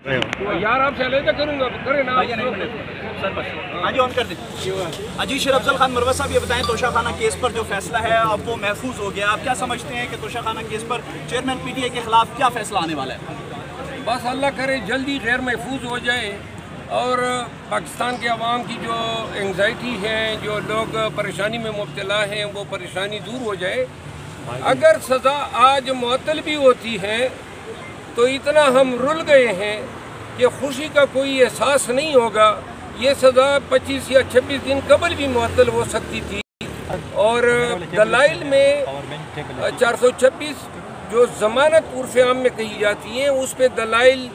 यार आपसे अलग करूँगा, करें ना सर बस। हाँ जी, ऑन कर दीजिए। अजी शेर अफजल खान मरवत साहब, ये बताएं तोशा खाना केस पर जो फैसला है अब वो महफूज हो गया, आप क्या समझते हैं कि तोशा खाना केस पर चेयरमैन पीटीआई के खिलाफ क्या फैसला आने वाला है? बस अल्लाह करे जल्दी गैर महफूज हो जाए और पाकिस्तान के अवाम की जो एंग्जाइटी है, जो लोग परेशानी में मुब्तला हैं, वो परेशानी दूर हो जाए। अगर सज़ा आज मुअत्तल भी होती है तो इतना हम रुल गए हैं कि खुशी का कोई एहसास नहीं होगा। ये सज़ा 25 या 26 दिन कबल भी मुअत्तल हो सकती थी। और दलाइल में 426 जो ज़मानत उर्फ़ आम में कही जाती हैं, उस पे दलाइल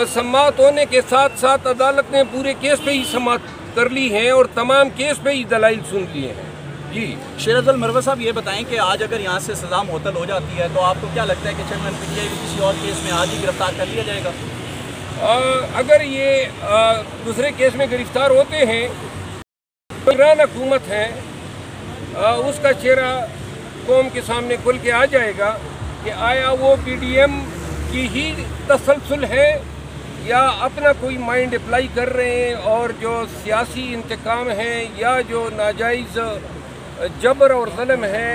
समाअत होने के साथ साथ अदालत ने पूरे केस पे ही समाअत कर ली है और तमाम केस पे ही दलाइल सुन लिए हैं। जी शेर अफजल मरवत साहब, ये बताएं कि आज अगर यहाँ से सज़ा मुअत्तल हो जाती है तो आपको क्या लगता है कि चेयरमैन पीटीआई को किसी और केस में आज ही गिरफ्तार कर लिया जाएगा? अगर ये दूसरे केस में गिरफ्तार होते हैं तो ईरान हुकूमत है उसका चेहरा कौम के सामने खुल के आ जाएगा कि आया वो पीडीएम की ही तसलसल है या अपना कोई माइंड अप्लाई कर रहे हैं और जो सियासी इंतकाम है या जो नाजायज़ जबर और ज़ुल्म है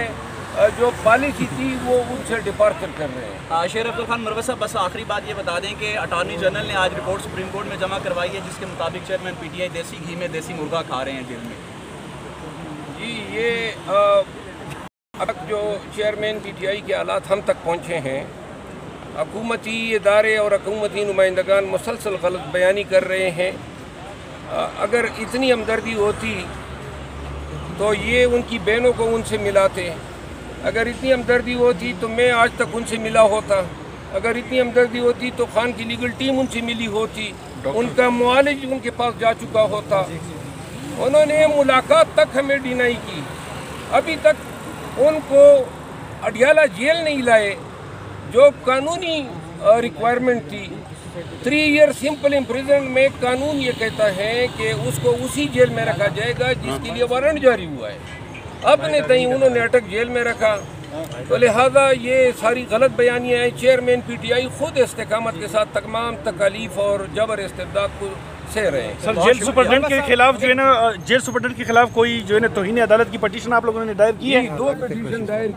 जो पॉलिसी थी वो उनसे डिपार्चर कर रहे हैं। शेर अफजल खान मरवत साहब, बस आखिरी बात ये बता दें कि अटॉर्नी जनरल ने आज रिपोर्ट सुप्रीम कोर्ट में जमा करवाई है जिसके मुताबिक चेयरमैन पीटीआई देसी घी में देसी मुर्गा खा रहे हैं जेल में। जी ये अब जो चेयरमैन पीटीआई के हालात हम तक पहुँचे हैं, हुकूमती इदारे और हुकूमती नुमाइंदगान मुसलसल गलत बयानी कर रहे हैं। अगर इतनी हमदर्दी होती तो ये उनकी बहनों को उनसे मिलाते। अगर इतनी हमदर्दी होती तो मैं आज तक उनसे मिला होता। अगर इतनी हमदर्दी होती तो खान की लीगल टीम उनसे मिली होती, उनका मुआलिज उनके पास जा चुका होता। उन्होंने मुलाकात तक हमें डिनाई की। अभी तक उनको अडियाला जेल नहीं लाए जो कानूनी रिक्वायरमेंट थी। 3 ईयर सिंपल इम्प्रिजन में कानून ये कहता है कि उसको उसी जेल में रखा जाएगा जिसके लिए वारंट जारी हुआ है। अपने तई उन्होंने अटक जेल में रखा, तो लिहाजा ये सारी गलत बयानियाँ हैं। चेयरमैन पीटीआई खुद इस्तेकामत के साथ तमाम तकालीफ और जबर इस्तेबदाद को सह रहे हैं। सर, जेल सुपरडेंट के खिलाफ जो है ना, जेल सुपरडेंट के खिलाफ कोई जो है ना तौहीन अदालत की पटिशन आप लोगों ने दायर की है? 2 पिटीशन दायर